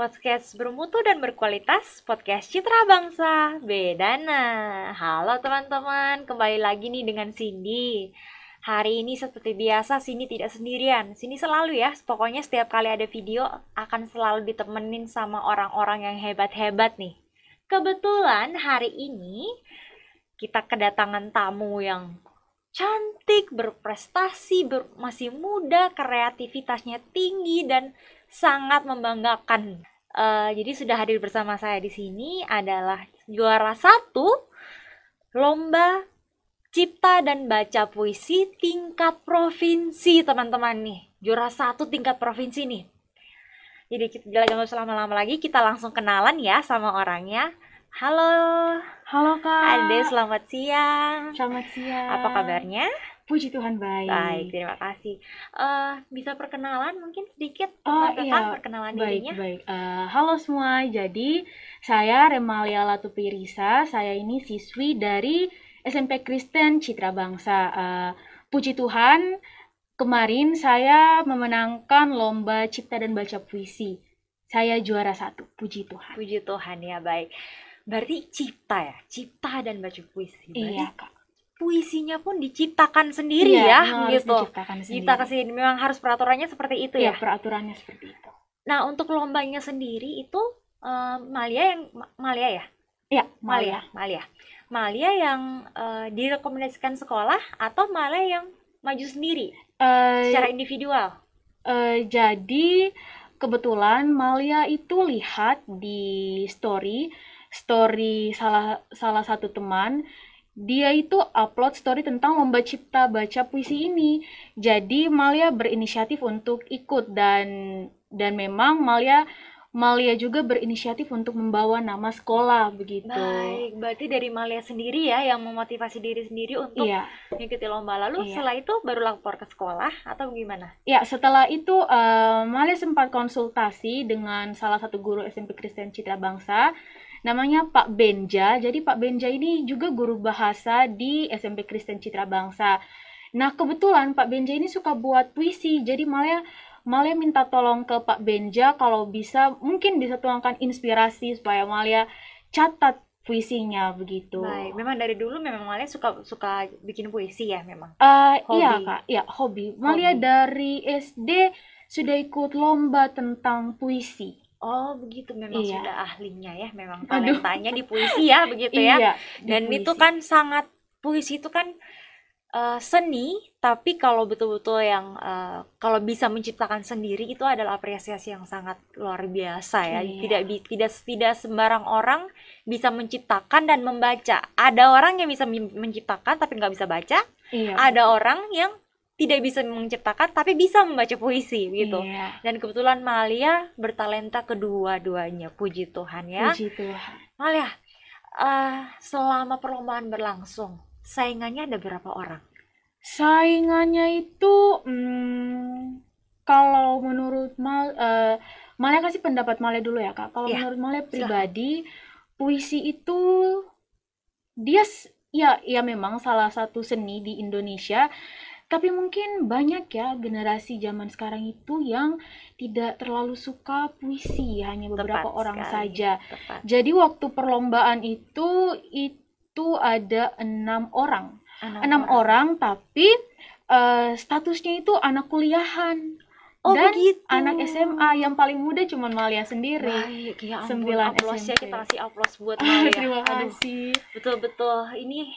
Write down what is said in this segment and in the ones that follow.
podcast bermutu dan berkualitas, podcast Citra Bangsa Bedana. Halo teman-teman, kembali lagi nih dengan Cindy. Hari ini seperti biasa Cindy tidak sendirian. Cindy selalu ya, pokoknya setiap kali ada video akan selalu ditemenin sama orang-orang yang hebat-hebat nih. Kebetulan hari ini kita kedatangan tamu yang cantik, berprestasi, masih muda, kreativitasnya tinggi dan sangat membanggakan. Jadi sudah hadir bersama saya di sini adalah juara satu lomba cipta dan baca puisi tingkat provinsi, teman-teman nih. Juara satu tingkat provinsi nih. Jadi kita jangan usah lama-lama lagi, kita langsung kenalan ya sama orangnya. Halo. Halo Kak. Ade, selamat siang. Selamat siang. Apa kabarnya? Puji Tuhan baik. Baik, terima kasih. Bisa perkenalan mungkin sedikit perkenalan baik, dirinya? Baik. Halo semua. Jadi saya Remalia Latupirisa. Saya ini siswi dari SMP Kristen Citra Bangsa. Puji Tuhan, kemarin saya memenangkan lomba cipta dan baca puisi. Saya juara 1. Puji Tuhan. Puji Tuhan ya, baik. Berarti cipta dan baca puisi. Berarti iya Kak. Puisinya pun diciptakan sendiri ya, gitu. Diciptakan sendiri. Memang harus peraturannya seperti itu ya. Iya, peraturannya seperti itu. Nah, untuk lombanya sendiri itu Malia ya? Iya, Malia yang direkomendasikan sekolah atau Malia yang maju sendiri secara individual? Jadi kebetulan Malia itu lihat di story salah satu teman, dia itu upload story tentang lomba cipta baca puisi ini. Jadi Malia berinisiatif untuk ikut dan memang Malia juga berinisiatif untuk membawa nama sekolah begitu. Baik, berarti dari Malia sendiri ya yang memotivasi diri sendiri untuk mengikuti lomba. Lalu setelah itu baru lapor ke sekolah atau gimana? Ya, setelah itu Malia sempat konsultasi dengan salah satu guru SMP Kristen Citra Bangsa, namanya Pak Benja. Jadi Pak Benja ini juga guru bahasa di SMP Kristen Citra Bangsa. Nah, kebetulan Pak Benja ini suka buat puisi. Jadi Malia minta tolong ke Pak Benja kalau mungkin bisa tuangkan inspirasi supaya Malia catat puisinya begitu. Baik, memang dari dulu memang Malia suka bikin puisi ya memang. Hobi. Iya Kak, ya hobi. Malia dari SD sudah ikut lomba tentang puisi. Oh begitu, memang sudah ahlinya ya, memang talentanya di puisi ya begitu ya. Iya, dan puisi. Itu kan puisi itu kan seni, tapi kalau betul-betul yang kalau bisa menciptakan sendiri itu adalah apresiasi yang sangat luar biasa ya. Tidak sembarang orang bisa menciptakan dan membaca. Ada orang yang bisa menciptakan tapi nggak bisa baca. Ada orang yang tidak bisa menciptakan tapi bisa membaca puisi gitu. Dan kebetulan Malia bertalenta kedua-duanya. Puji Tuhan ya. Puji Tuhan. Malia, selama perlombaan berlangsung, saingannya ada berapa orang? Saingannya itu kalau menurut Malia kasih pendapat Malia dulu ya Kak. Kalau menurut Malia pribadi, puisi itu dia ya memang salah satu seni di Indonesia. Tapi mungkin banyak ya generasi zaman sekarang itu yang tidak terlalu suka puisi, hanya beberapa orang saja. Jadi waktu perlombaan itu ada 6 orang. 6 orang tapi statusnya itu anak kuliahan. Dan begitu. Anak SMA yang paling muda cuma Malia sendiri. Baik, ya ampun, 9 aplaus ya, kita kasih aplaus buat Malia. Terima kasih. Betul-betul, ini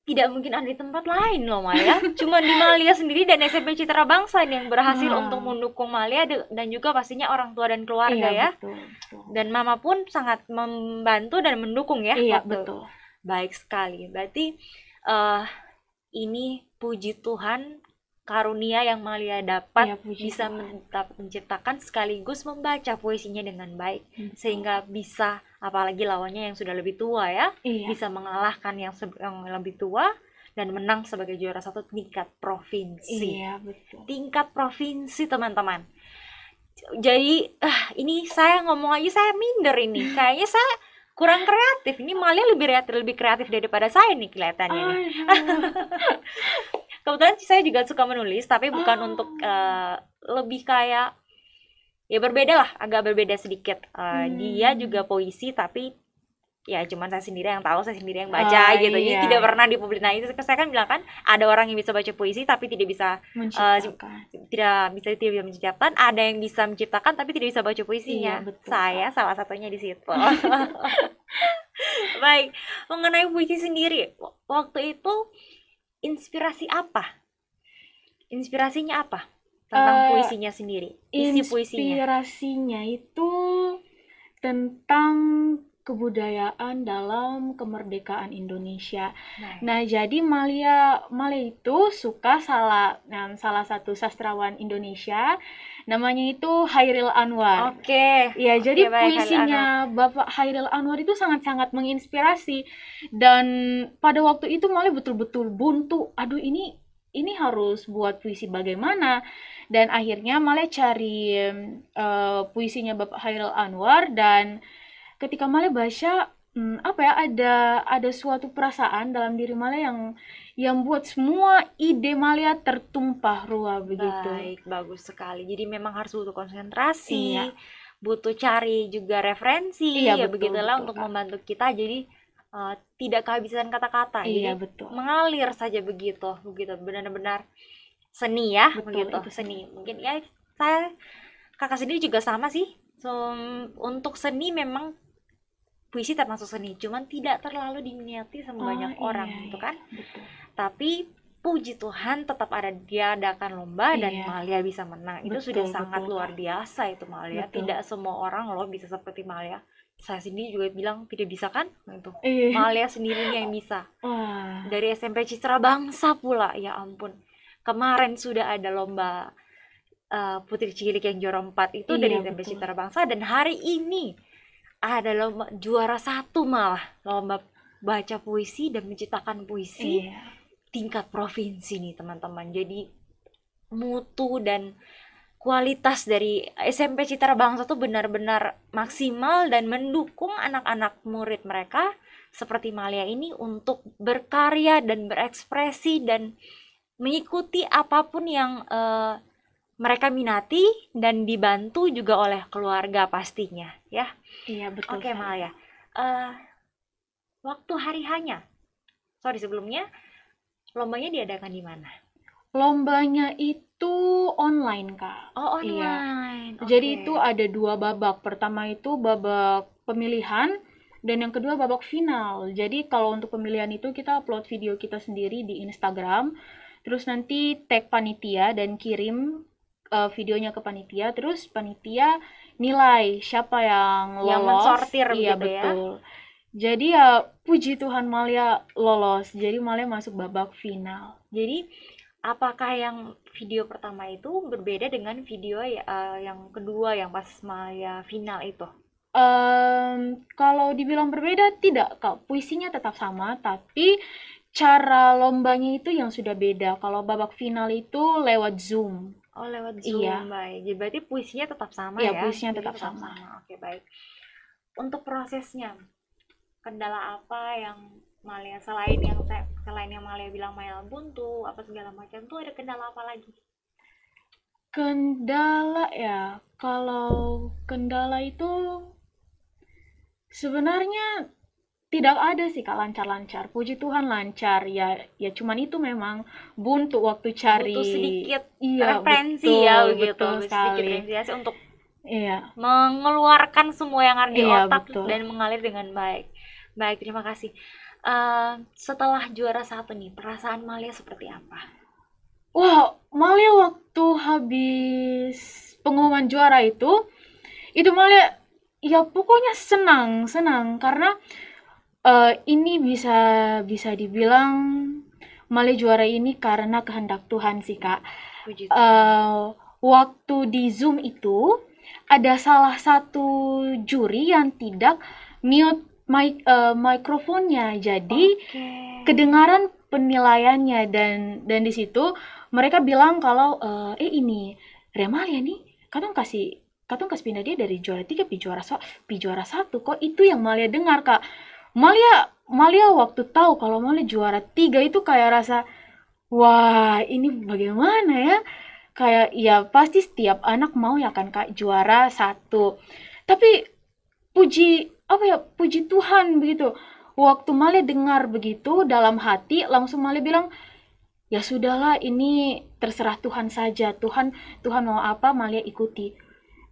tidak mungkin ada di tempat lain loh Malia. Cuma di Malia sendiri dan SMP Citra Bangsa yang berhasil untuk mendukung Malia dan juga pastinya orang tua dan keluarga ya. Betul. Dan mama pun sangat membantu dan mendukung ya. Iya, betul. Baik sekali. Berarti ini puji Tuhan karunia yang Malia dapat bisa menciptakan sekaligus membaca puisinya dengan baik sehingga bisa, apalagi lawannya yang sudah lebih tua ya, bisa mengalahkan yang lebih tua dan menang sebagai juara 1 tingkat provinsi. Iya, betul. Tingkat provinsi teman-teman. Jadi ini saya ngomong aja saya minder ini. Kayaknya saya kurang kreatif. Ini Malia lebih kreatif daripada saya nih kelihatannya nih. Kebetulan saya juga suka menulis, tapi bukan untuk lebih kayak ya berbeda lah, agak berbeda sedikit. Dia juga puisi tapi ya cuman saya sendiri yang tahu, saya sendiri yang baca gitu. Jadi Iya, tidak pernah dipublis. Nah, itu saya kan bilang kan ada orang yang bisa baca puisi tapi tidak bisa menciptakan. tidak bisa menciptakan, ada yang bisa menciptakan tapi tidak bisa baca Iya, puisinya. betul, Saya Kak. salah satunya di situ. Baik, mengenai puisi sendiri, waktu itu inspirasi apa? Inspirasinya apa? Tentang Eh, puisinya sendiri, isi puisinya. Inspirasinya itu tentang kebudayaan dalam kemerdekaan Indonesia. Nah, Nah, jadi Malia itu suka salah satu sastrawan Indonesia, namanya itu Hairil Anwar. oke, Ya, oke jadi baik Khalil Anwar. puisinya Bapak Hairil Anwar itu sangat-sangat menginspirasi, dan pada waktu itu Malia betul-betul buntu. Aduh, ini harus buat puisi bagaimana? Dan akhirnya Malia cari puisinya Bapak Hairil Anwar, dan ketika Male baca, apa ya, ada suatu perasaan dalam diri Male yang buat semua ide Male tertumpah ruah begitu. Baik, bagus sekali. Jadi memang harus butuh konsentrasi, Iya, butuh cari juga iya, referensi, ya betul begitulah betul untuk Kak. membantu kita. Jadi tidak kehabisan kata-kata. Iya, Jadi betul. mengalir saja begitu, begitu benar-benar seni ya, Betul, begitu itu seni. seni. Mungkin ya saya kakak sendiri juga sama sih. So, untuk seni memang puisi termasuk seni, cuman tidak terlalu diminati sama Oh, banyak iya, orang gitu iya, kan. betul. Tapi puji Tuhan tetap ada diadakan lomba dan Iya, Malia bisa menang. Itu sudah betul sangat betul luar Kak. biasa itu Malia. Betul. Tidak semua orang loh bisa seperti Malia. Saya sendiri juga bilang tidak bisa kan? Nah, itu Iya. Malia sendirinya yang bisa. Wah, Dari SMP Citra Bangsa pula, ya ampun. Kemarin sudah ada lomba Putri Cilik yang juara 4 itu dari iya SMP betul. Citra Bangsa, dan hari ini ada lomba juara 1 malah, lomba baca puisi dan menciptakan puisi Iya. tingkat provinsi nih teman-teman. Jadi mutu dan kualitas dari SMP Citra Bangsa tuh benar-benar maksimal dan mendukung anak-anak murid mereka seperti Malia ini untuk berkarya dan berekspresi dan mengikuti apapun yang mereka minati, dan dibantu juga oleh keluarga pastinya ya. Iya, betul Oke sekali Malia, Kak. eh waktu hari hanya, sorry sebelumnya, lombanya diadakan di mana? Lombanya itu online, Kak. Oh, Iya. online. Jadi Oke. itu ada dua babak. Pertama itu babak pemilihan, dan yang kedua babak final. Jadi kalau untuk pemilihan itu kita upload video kita sendiri di Instagram, terus nanti tag panitia dan kirim videonya ke panitia, terus panitia nilai siapa yang Yang lolos. mensortir Iya, begitu ya. betul. Jadi ya puji Tuhan Malia lolos. Jadi Malia masuk babak final. Jadi apakah yang video pertama itu berbeda dengan video yang kedua yang pas Maya final itu? Kalau dibilang berbeda, tidak, Kak. Puisinya tetap sama, tapi cara lombanya itu yang sudah beda. Kalau babak final itu lewat Zoom. Oh, lewat Iya, Zoom, baik. Jadi berarti puisinya tetap sama iya, ya? puisinya Puisinya tetap tetap sama. sama. Oke, baik. Untuk prosesnya, kendala apa yang Malia, selain yang Malia bilang Malia buntu apa segala macam tuh, ada kendala apa lagi? Kendala ya, kalau kendala itu sebenarnya tidak ada sih Kak, lancar-lancar. Puji Tuhan lancar. Ya, ya cuman itu memang buntu waktu Butuh cari. sedikit Iya, referensi ya betul, begitu, betul sedikit sekali. referensi untuk Iya, mengeluarkan semua yang ada di iya otak betul. dan mengalir dengan baik. Baik, terima kasih. Setelah juara 1 nih, perasaan Malia seperti apa? Wah, Malia waktu habis pengumuman juara itu Malia ya pokoknya senang, senang karena ini bisa bisa dibilang Malia juara ini karena kehendak Tuhan sih, Kak. Puji Tuhan. Waktu di Zoom itu ada salah satu juri yang tidak mute mikrofonnya, jadi Oke. kedengaran penilaiannya, dan di situ mereka bilang kalau ini Remalia nih, katong kasih pindah dia dari juara 3 pi juara 1, kok itu yang Malia dengar, Kak. Malia Malia waktu tahu kalau Malia juara 3 itu kayak rasa, wah, ini bagaimana ya? Kayak ya pasti setiap anak mau ya kan Kak juara satu. Tapi puji apa ya, puji Tuhan begitu. Waktu Male dengar begitu dalam hati langsung Male bilang, ya sudahlah ini terserah Tuhan saja. Tuhan mau apa Male ikuti.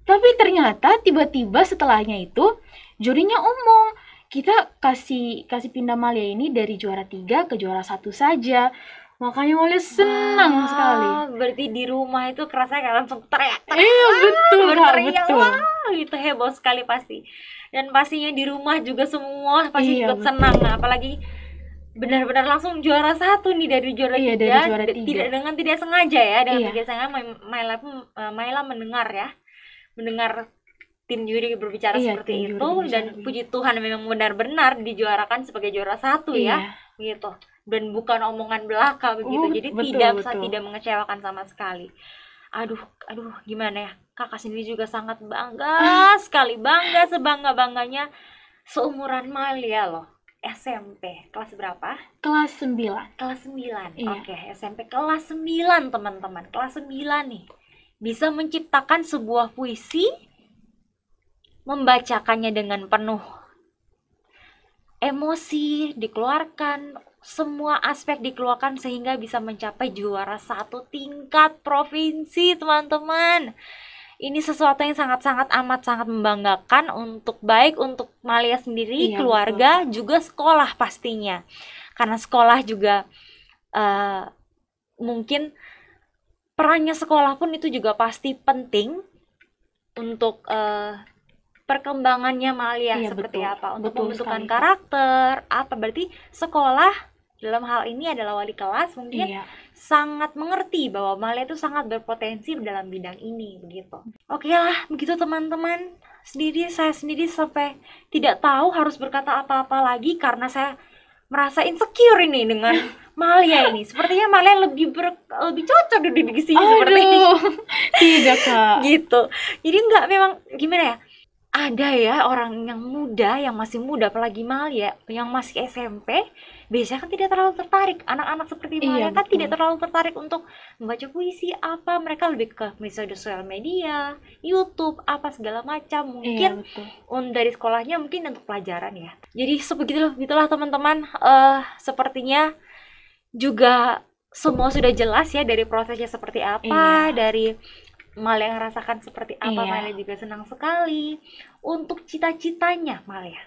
Tapi ternyata tiba-tiba setelahnya itu jurinya omong, kita kasih kasih pindah Malia ini dari juara 3 ke juara satu saja. Makanya Malia senang sekali. Wah, berarti di rumah itu kerasa kayak langsung teriak-teriak, Iya betul Kak, berteriak, betul. wah, itu heboh sekali pasti. Dan pastinya di rumah juga semua pasti Iya ikut betul. senang, nah, apalagi benar-benar langsung juara satu nih dari juara Iya dari tiga, juara 3. tidak dengan tidak sengaja ya, dengan Iya, tidak sengaja Maila mendengar ya, mendengar tim juri berbicara iya tim seperti juri itu, berbicara dan begitu. puji Tuhan memang benar-benar dijuarakan sebagai juara satu ya, Iya, gitu, dan bukan omongan belaka begitu, jadi betul betul. tidak mengecewakan sama sekali. Aduh, aduh, gimana ya, kakak sendiri juga sangat bangga sekali, bangga sebangga-bangganya, seumuran Malia loh, SMP kelas berapa? Kelas 9. Kelas 9. Iya, Oke, SMP kelas 9 teman-teman, kelas 9 nih, bisa menciptakan sebuah puisi, membacakannya dengan penuh emosi, dikeluarkan semua aspek, dikeluarkan sehingga bisa mencapai juara satu tingkat provinsi, teman-teman. Ini sesuatu yang sangat-sangat amat sangat membanggakan, untuk baik untuk Malia sendiri, iya betul keluarga, Kak. juga sekolah pastinya. Karena sekolah juga eh, mungkin perannya sekolah pun itu juga pasti penting untuk perkembangannya Malia Iya seperti betul, apa, untuk betul pembentukan sekali Kak. karakter apa, berarti sekolah dalam hal ini adalah wali kelas mungkin Iya, sangat mengerti bahwa Malia itu sangat berpotensi dalam bidang ini begitu. Oke lah begitu teman-teman, saya sendiri sampai tidak tahu harus berkata apa-apa lagi karena saya merasa insecure ini dengan Malia ini. Sepertinya Malia lebih cocok di divisi seperti ini. aduh, tidak Kak. Gitu. Jadi nggak, memang gimana ya? Ada ya orang yang muda, yang masih muda, apalagi Malia, yang masih SMP, biasanya kan tidak terlalu tertarik. Anak-anak seperti Iya Malia kan betul. tidak terlalu tertarik untuk membaca puisi apa. Mereka lebih ke misalnya sosial media, YouTube, apa segala macam. Iya Mungkin betul. dari sekolahnya mungkin untuk pelajaran ya. Jadi sebegitulah gitulah teman-teman. Sepertinya juga semua sudah jelas ya, dari prosesnya seperti apa, Iya, dari Malia rasakan seperti apa. iya. Malia juga senang sekali. Untuk cita-citanya Malia,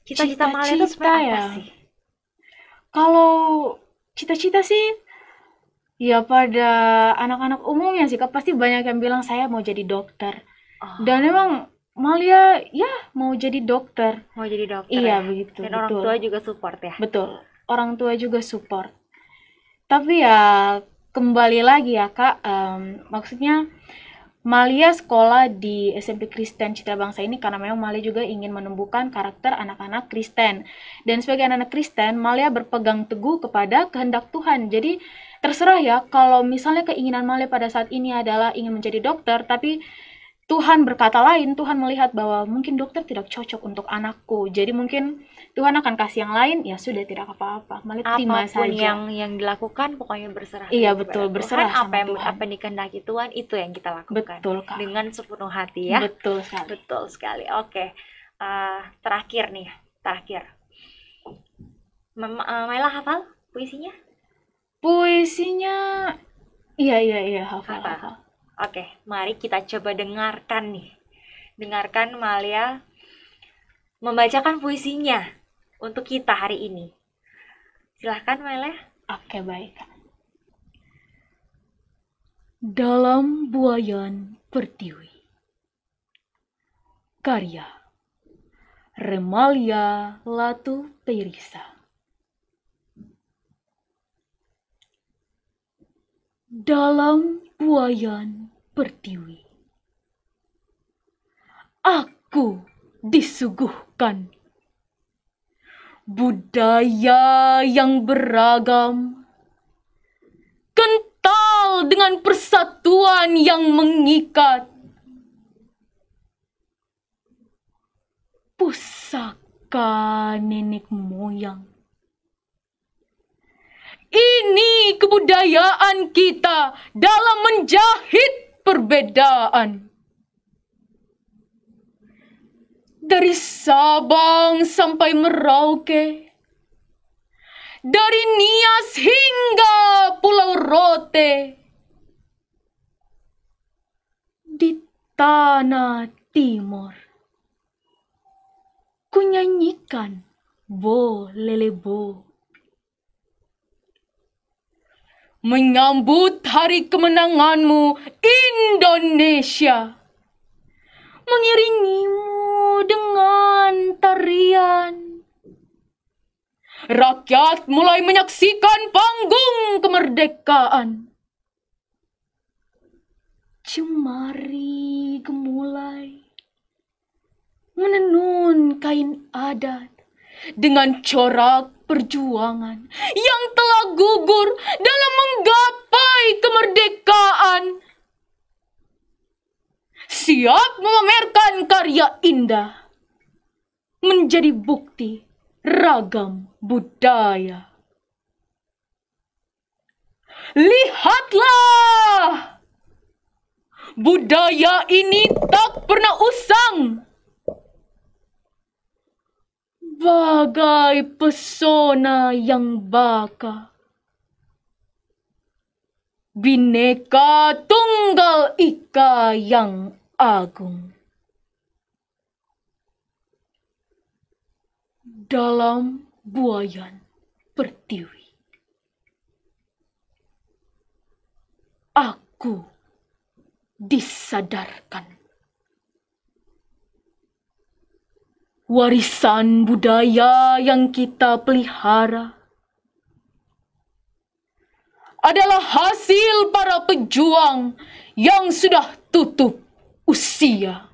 cita-cita Malia itu Cita-cita sebenarnya apa ya. sih? Kalau cita-cita sih ya pada anak-anak umumnya sih Kak, pasti banyak yang bilang saya mau jadi dokter. Dan Oh, memang Malia ya mau jadi dokter. mau jadi dokter Iya ya, begitu, dan orang betul. tua juga support ya. Betul. Orang tua juga support. Tapi ya kembali lagi ya Kak, maksudnya Malia sekolah di SMP Kristen Citra Bangsa ini karena memang Malia juga ingin menumbuhkan karakter anak-anak Kristen. Dan sebagai anak Kristen, Malia berpegang teguh kepada kehendak Tuhan. Jadi terserah ya, kalau misalnya keinginan Malia pada saat ini adalah ingin menjadi dokter, tapi Tuhan berkata lain, Tuhan melihat bahwa mungkin dokter tidak cocok untuk anakku. Jadi mungkin Tuhan akan kasih yang lain, ya sudah tidak apa-apa. Malia terima Apapun saja. yang dilakukan, pokoknya berserah Iya diri betul, kepada Tuhan. berserah Apa sama yang Tuhan. dikehendaki Tuhan, itu yang kita lakukan Betul Kak. dengan sepenuh hati ya. Betul sekali. Betul sekali. Oke. Terakhir nih, terakhir. Maila hafal puisinya? Puisinya, iya, hafal, Hafal. hafal. Oke, mari kita coba dengarkan nih. Dengarkan Malia membacakan puisinya untuk kita hari ini. Silahkan Maila. Oke, baik. Dalam Buayan Pertiwi. Karya Remalia Latu Perisa. Dalam Buayan Pertiwi. Aku disuguhkan budaya yang beragam, kental dengan persatuan yang mengikat, pusaka nenek moyang Ini kebudayaan kita dalam menjahit perbedaan. Dari Sabang sampai Merauke, dari Nias hingga Pulau Rote, di tanah timur, ku nyanyikan Bo Lele Bo. Menyambut hari kemenanganmu, Indonesia, mengiringimu dengan tarian. Rakyat mulai menyaksikan panggung kemerdekaan. Jemari gemulai menenun kain adat dengan corak perjuangan yang telah gugur dalam menggapai kemerdekaan. Siap memamerkan karya indah menjadi bukti ragam budaya. Lihatlah, budaya ini tak pernah usang. Bagai pesona yang baka, Bhinneka Tunggal Ika yang agung. Dalam buayan pertiwi, aku disadarkan. Warisan budaya yang kita pelihara adalah hasil para pejuang yang sudah tutup usia.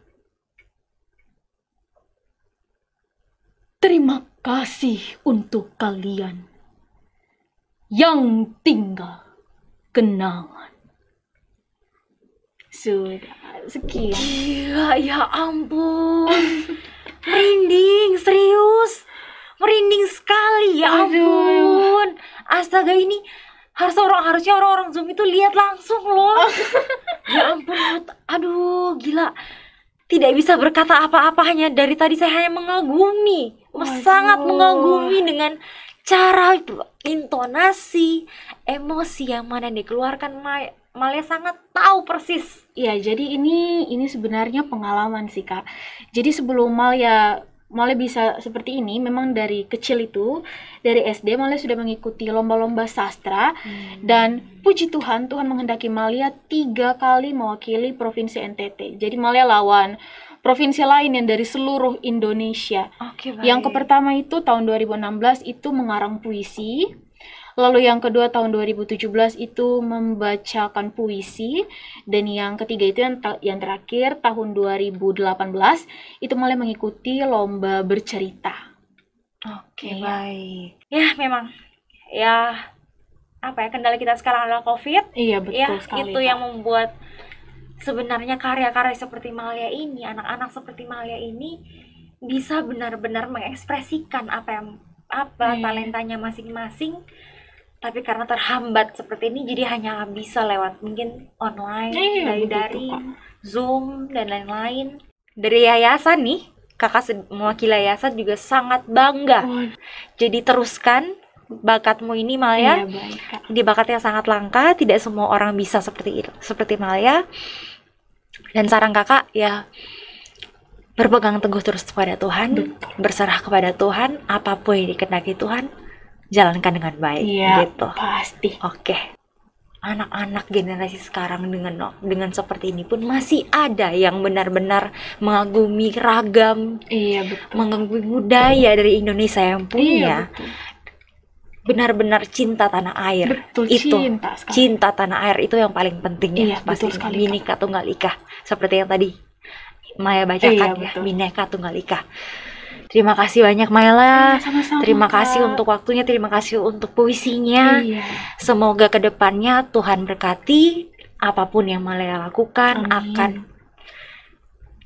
Terima kasih untuk kalian yang tinggal kenangan. Sudah, sekian. Gila, ya ampun. Merinding, serius. Merinding sekali, ya ampun. Astaga, ini harusnya orang-orang Zoom itu lihat langsung loh. Ya ampun, aduh, gila. Tidak bisa berkata apa-apa, hanya dari tadi saya hanya mengagumi. Sangat mengagumi dengan cara intonasi, emosi yang mana dikeluarkan Malia sangat tahu persis. Ya, jadi ini sebenarnya pengalaman sih, Kak. Jadi sebelum Malia bisa seperti ini, memang dari kecil itu, dari SD Malia sudah mengikuti lomba-lomba sastra. Dan puji Tuhan, Tuhan menghendaki Malia 3 kali mewakili Provinsi NTT. Jadi Malia lawan provinsi lain yang dari seluruh Indonesia. Oke, baik. Yang pertama itu tahun 2016 itu mengarang puisi. Lalu yang kedua tahun 2017 itu membacakan puisi. Dan yang ketiga itu yang terakhir tahun 2018 itu mulai mengikuti lomba bercerita. Oke, baik. Ya, memang ya apa ya, kendala kita sekarang adalah COVID. Iya, betul ya, sekali. Itu yang membuat sebenarnya karya-karya seperti Malia ini, anak-anak seperti Malia ini bisa benar-benar mengekspresikan talentanya masing-masing. Tapi karena terhambat seperti ini, jadi hanya bisa lewat mungkin online, dari daring, Zoom, dan lain-lain. Dari yayasan nih, kakak mewakili yayasan juga sangat bangga. Jadi teruskan bakatmu ini, Malia. Ini bakat yang sangat langka, tidak semua orang bisa seperti Malia. Dan saran kakak ya, berpegang teguh terus kepada Tuhan, berserah kepada Tuhan, apapun yang dikehendaki Tuhan, jalankan dengan baik. Gitu. Pasti. Oke. Anak-anak generasi sekarang dengan seperti ini pun masih ada yang benar-benar mengagumi ragam, mengagumi budaya dari Indonesia yang punya. Benar-benar cinta tanah air. Itu cinta tanah air itu yang paling penting ya. Pasti Bhinneka Tunggal Ika. Seperti yang tadi Maya bacakan ya, Bhinneka Tunggal Ika. Terima kasih banyak Maila. Terima kasih untuk waktunya, terima kasih untuk puisinya. Semoga kedepannya Tuhan berkati, apapun yang Maila lakukan akan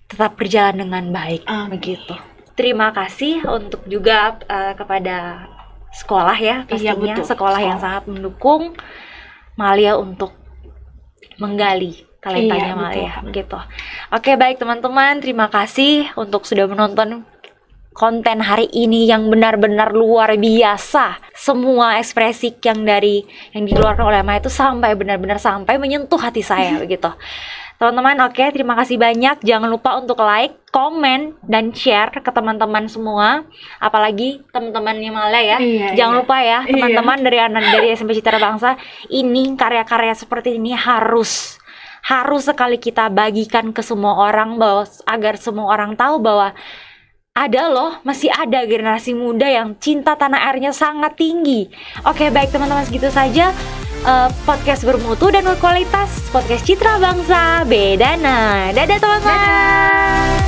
tetap berjalan dengan baik. Begitu. Terima kasih untuk juga kepada sekolah ya pastinya, betul. sekolah yang sangat mendukung Malia untuk menggali talentanya Malia gitu. Oke, baik teman-teman, terima kasih untuk sudah menonton konten hari ini yang benar-benar luar biasa. Semua ekspresi yang dikeluarkan oleh Maya itu benar-benar sampai menyentuh hati saya begitu. Teman-teman, oke, terima kasih banyak. Jangan lupa untuk like, komen, dan share ke teman-teman semua. Apalagi teman-temannya Malia ya. Jangan lupa ya, teman-teman dari SMP Citra Bangsa, ini karya-karya seperti ini harus sekali kita bagikan ke semua orang, agar semua orang tahu bahwa masih ada generasi muda yang cinta tanah airnya sangat tinggi. Oke, baik teman-teman, segitu saja podcast bermutu dan berkualitas, podcast Citra Bangsa Bedana. Dadah teman-teman.